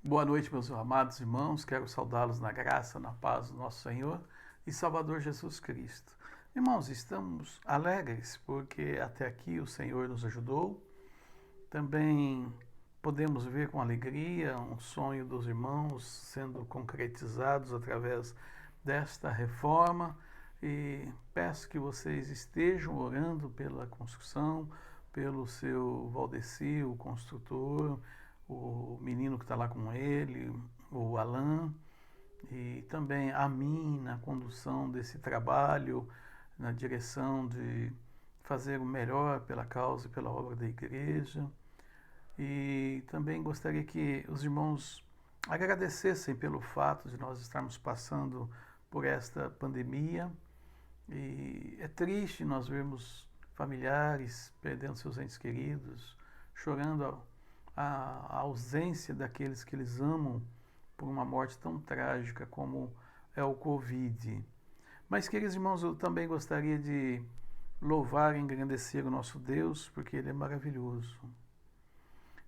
Boa noite, meus amados irmãos. Quero saudá-los na graça, na paz do nosso Senhor e Salvador Jesus Cristo. Irmãos, estamos alegres porque até aqui o Senhor nos ajudou. Também podemos ver com alegria um sonho dos irmãos sendo concretizados através desta reforma e peço que vocês estejam orando pela construção, pelo seu Valdeci, o construtor, o menino que está lá com ele, o Alain, e também a mim na condução desse trabalho, na direção de fazer o melhor pela causa e pela obra da igreja. E também gostaria que os irmãos agradecessem pelo fato de nós estarmos passando por esta pandemia. E é triste nós vermos familiares perdendo seus entes queridos, chorando a ausência daqueles que eles amam por uma morte tão trágica como é o Covid. Mas, queridos irmãos, eu também gostaria de louvar e engrandecer o nosso Deus, porque Ele é maravilhoso.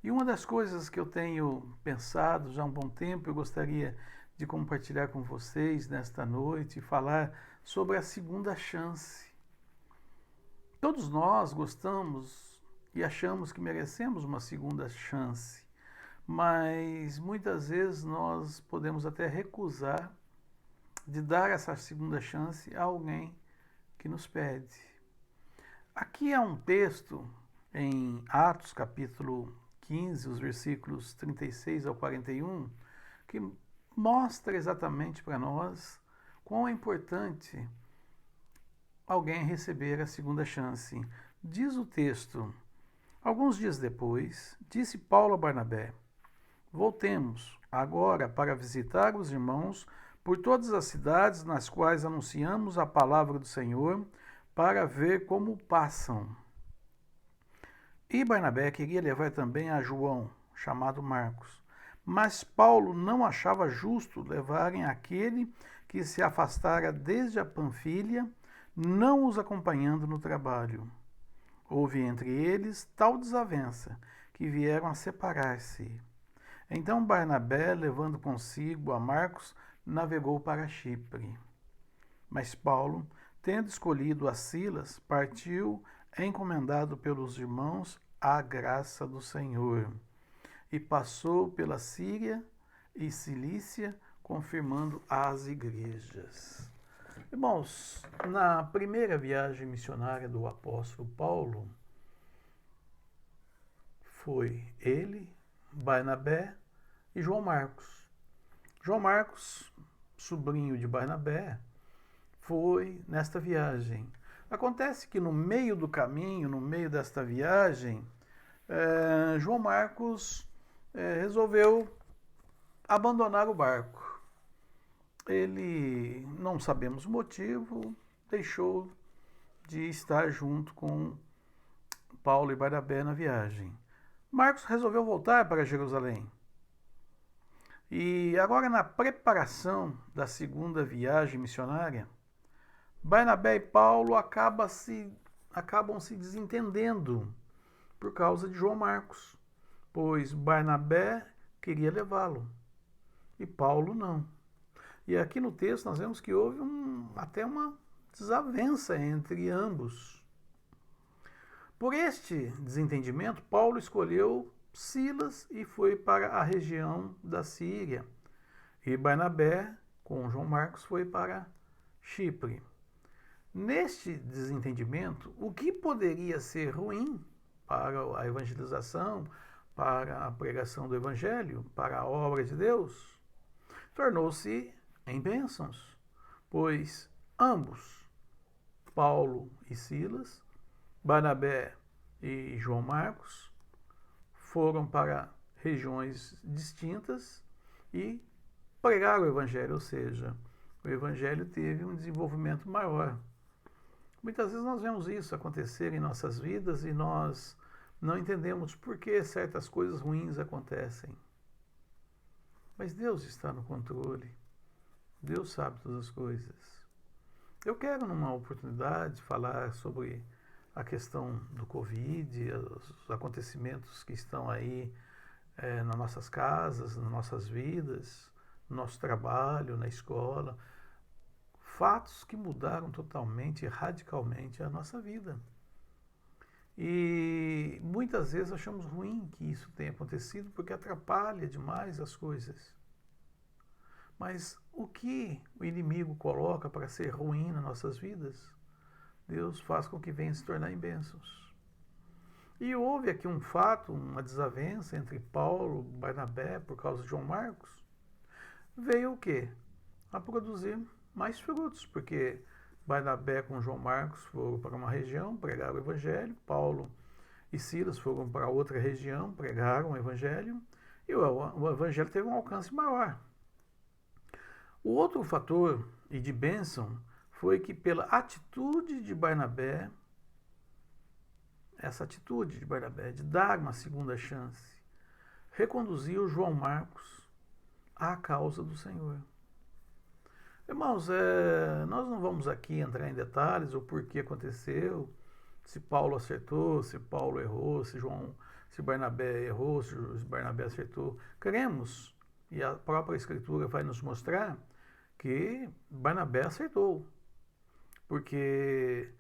E uma das coisas que eu tenho pensado já há um bom tempo, eu gostaria de compartilhar com vocês nesta noite e falar sobre a segunda chance. Todos nós gostamos e achamos que merecemos uma segunda chance, mas muitas vezes nós podemos até recusar de dar essa segunda chance a alguém que nos pede. Aqui há um texto em Atos capítulo 15, os versículos 36 ao 41, que mostra exatamente para nós quão é importante alguém receber a segunda chance. Diz o texto: alguns dias depois, disse Paulo a Barnabé: voltemos agora para visitar os irmãos por todas as cidades nas quais anunciamos a palavra do Senhor, para ver como passam. E Barnabé queria levar também a João, chamado Marcos. Mas Paulo não achava justo levarem aquele que se afastara desde a Panfilha, não os acompanhando no trabalho. Houve entre eles tal desavença, que vieram a separar-se. Então Barnabé, levando consigo a Marcos, navegou para Chipre. Mas Paulo, tendo escolhido a Silas, partiu encomendado pelos irmãos à graça do Senhor, e passou pela Síria e Cilícia, confirmando as igrejas. Irmãos, na primeira viagem missionária do apóstolo Paulo, foi ele, Barnabé e João Marcos. João Marcos, sobrinho de Barnabé, foi nesta viagem. Acontece que no meio do caminho, no meio desta viagem, João Marcos resolveu abandonar o barco. Ele, não sabemos o motivo, deixou de estar junto com Paulo e Barnabé na viagem. Marcos resolveu voltar para Jerusalém. E agora, na preparação da segunda viagem missionária, Barnabé e Paulo acabam se desentendendo por causa de João Marcos, pois Barnabé queria levá-lo e Paulo não. E aqui no texto nós vemos que houve até uma desavença entre ambos. Por este desentendimento, Paulo escolheu Silas e foi para a região da Síria. E Barnabé, com João Marcos, foi para Chipre. Neste desentendimento, o que poderia ser ruim para a evangelização, para a pregação do Evangelho, para a obra de Deus, tornou-se em bênçãos, pois ambos, Paulo e Silas, Barnabé e João Marcos, foram para regiões distintas e pregaram o Evangelho, ou seja, o Evangelho teve um desenvolvimento maior. Muitas vezes nós vemos isso acontecer em nossas vidas e nós não entendemos por que certas coisas ruins acontecem. Mas Deus está no controle. Deus sabe todas as coisas. Eu quero, numa oportunidade, falar sobre a questão do Covid, os acontecimentos que estão aí nas nossas casas, nas nossas vidas, no nosso trabalho, na escola. Fatos que mudaram totalmente, radicalmente a nossa vida. E muitas vezes achamos ruim que isso tenha acontecido porque atrapalha demais as coisas. Mas o que o inimigo coloca para ser ruim nas nossas vidas, Deus faz com que venha se tornar em bênçãos. E houve aqui um fato, uma desavença entre Paulo e Barnabé por causa de João Marcos. Veio o quê? A produzir mais frutos, porque Barnabé com João Marcos foram para uma região, pregaram o evangelho, Paulo e Silas foram para outra região, pregaram o evangelho, e o evangelho teve um alcance maior. O outro fator, e de bênção, foi que pela atitude de Barnabé, essa atitude de Barnabé de dar uma segunda chance, reconduziu João Marcos à causa do Senhor. Irmãos, nós não vamos aqui entrar em detalhes o porquê aconteceu, se Paulo acertou, se Paulo errou, se Barnabé errou, se Barnabé acertou. Cremos, e a própria Escritura vai nos mostrar que Barnabé acertou, porque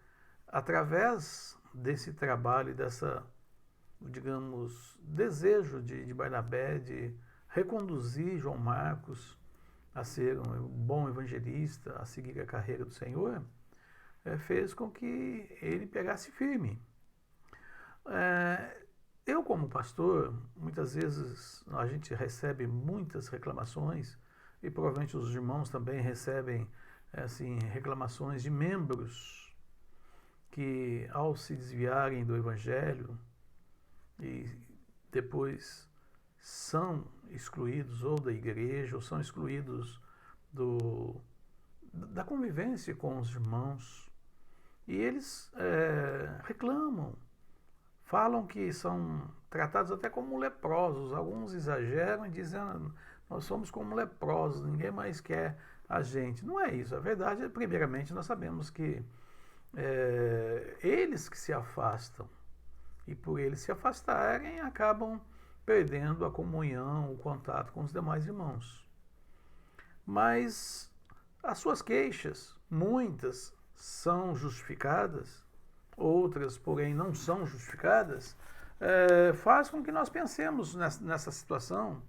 através desse trabalho e dessa, digamos, desejo de Barnabé de reconduzir João Marcos a ser um bom evangelista, a seguir a carreira do Senhor, fez com que ele pegasse firme. Eu, como pastor, muitas vezes a gente recebe muitas reclamações, e provavelmente os irmãos também recebem assim, reclamações de membros que, ao se desviarem do Evangelho e depois são excluídos ou da igreja, ou são excluídos da convivência com os irmãos. E eles reclamam, falam que são tratados até como leprosos. Alguns exageram e dizem, nós somos como leprosos, ninguém mais quer a gente. Não é isso. A verdade é, primeiramente, nós sabemos que eles que se afastam, e por eles se afastarem, acabam perdendo a comunhão, o contato com os demais irmãos. Mas as suas queixas, muitas são justificadas, outras, porém, não são justificadas, faz com que nós pensemos nessa situação.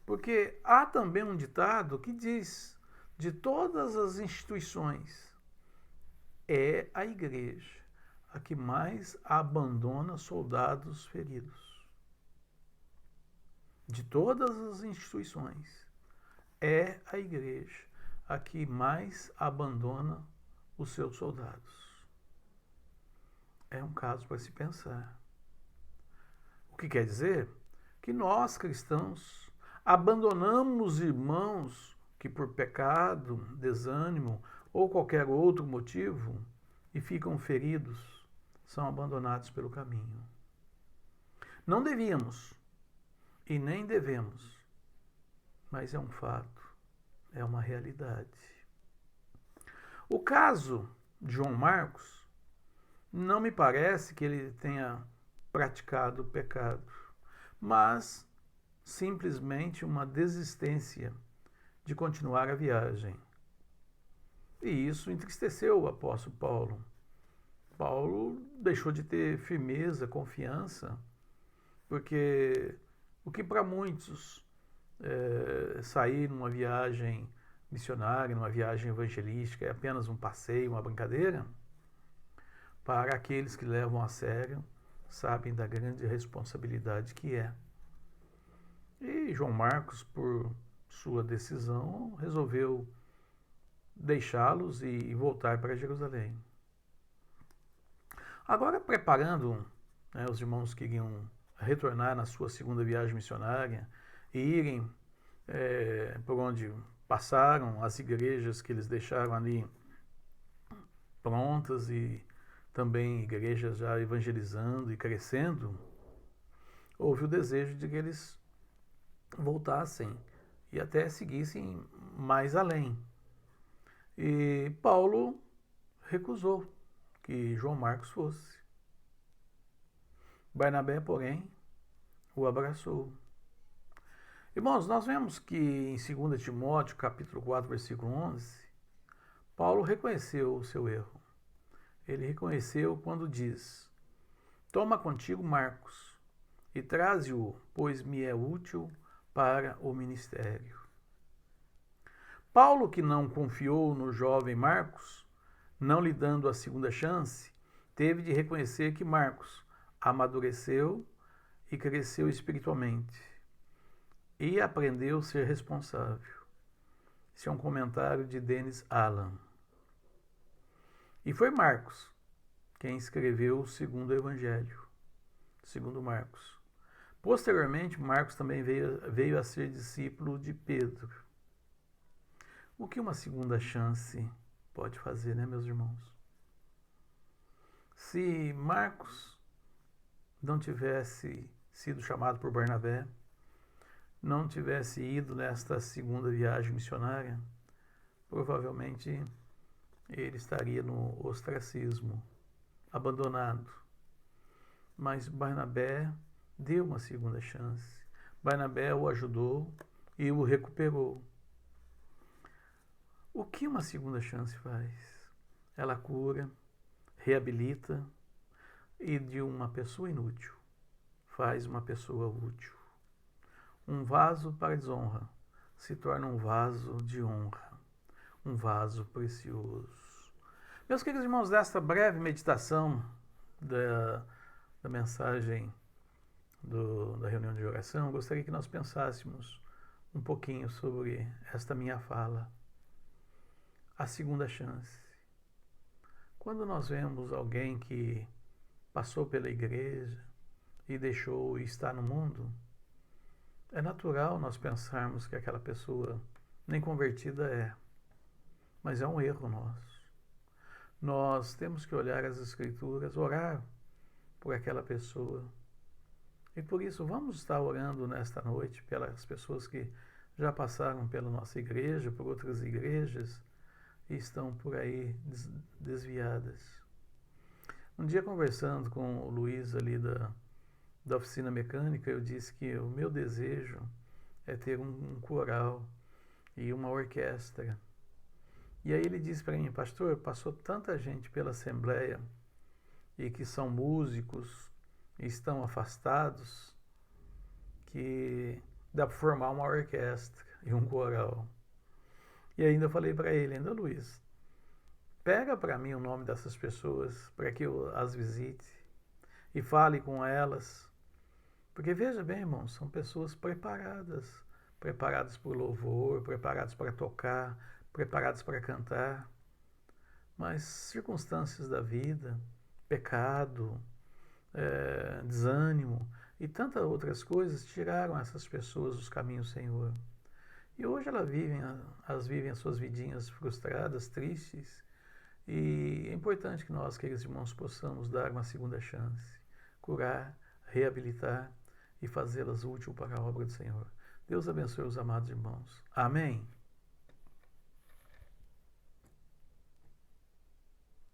Porque há também um ditado que diz, de todas as instituições, é a igreja a que mais abandona soldados feridos. De todas as instituições, é a igreja a que mais abandona os seus soldados. É um caso para se pensar. O que quer dizer? Que nós, cristãos, abandonamos irmãos que por pecado, desânimo ou qualquer outro motivo e ficam feridos, são abandonados pelo caminho. Não devíamos e nem devemos, mas é um fato, é uma realidade. O caso de João Marcos, não me parece que ele tenha praticado o pecado, mas simplesmente uma desistência de continuar a viagem. E isso entristeceu o apóstolo Paulo. Paulo deixou de ter firmeza, confiança, porque o que para muitos sair numa viagem missionária, numa viagem evangelística é apenas um passeio, uma brincadeira, para aqueles que levam a sério, sabem da grande responsabilidade que é. E João Marcos, por sua decisão, resolveu deixá-los e voltar para Jerusalém. Agora, preparando os irmãos que iriam retornar na sua segunda viagem missionária e irem por onde passaram, as igrejas que eles deixaram ali prontas e também igrejas já evangelizando e crescendo, houve o desejo de que eles voltassem e até seguissem mais além. E Paulo recusou que João Marcos fosse. Barnabé, porém, o abraçou. Irmãos, nós vemos que em 2 Timóteo, capítulo 4, versículo 11, Paulo reconheceu o seu erro. Ele reconheceu quando diz: toma contigo Marcos e traze-o, pois me é útil para o ministério. Paulo, que não confiou no jovem Marcos, não lhe dando a segunda chance, teve de reconhecer que Marcos amadureceu e cresceu espiritualmente e aprendeu a ser responsável. Esse é um comentário de Dennis Allen. E foi Marcos quem escreveu o segundo evangelho, segundo Marcos. Posteriormente, Marcos também veio a ser discípulo de Pedro. O que uma segunda chance pode fazer, né, meus irmãos? Se Marcos não tivesse sido chamado por Barnabé, não tivesse ido nesta segunda viagem missionária, provavelmente ele estaria no ostracismo, abandonado. Mas Barnabé deu uma segunda chance. Barnabé o ajudou e o recuperou. O que uma segunda chance faz? Ela cura, reabilita e de uma pessoa inútil faz uma pessoa útil. Um vaso para desonra se torna um vaso de honra, um vaso precioso. Meus queridos irmãos, desta breve meditação da mensagem da reunião de oração, gostaria que nós pensássemos um pouquinho sobre esta minha fala. A segunda chance. Quando nós vemos alguém que passou pela igreja e deixou estar no mundo, é natural nós pensarmos que aquela pessoa nem convertida é, mas é um erro nosso. Nós temos que olhar as Escrituras, orar por aquela pessoa. E por isso vamos estar orando nesta noite pelas pessoas que já passaram pela nossa igreja, por outras igrejas, e estão por aí desviadas. Um dia, conversando com o Luiz ali da oficina mecânica, eu disse que o meu desejo é ter um coral e uma orquestra. E aí ele disse para mim: pastor, passou tanta gente pela Assembleia e que são músicos e estão afastados que dá para formar uma orquestra e um coral. E ainda eu falei para ele, Luiz, pega para mim o nome dessas pessoas para que eu as visite e fale com elas. Porque veja bem, irmãos, são pessoas preparadas para o louvor, preparadas para tocar, preparadas para cantar. Mas circunstâncias da vida, pecado, desânimo e tantas outras coisas tiraram essas pessoas dos caminhos do Senhor. E hoje elas vivem as suas vidinhas frustradas, tristes. E é importante que nós, queridos irmãos, possamos dar uma segunda chance, curar, reabilitar e fazê-las úteis para a obra do Senhor. Deus abençoe os amados irmãos. Amém.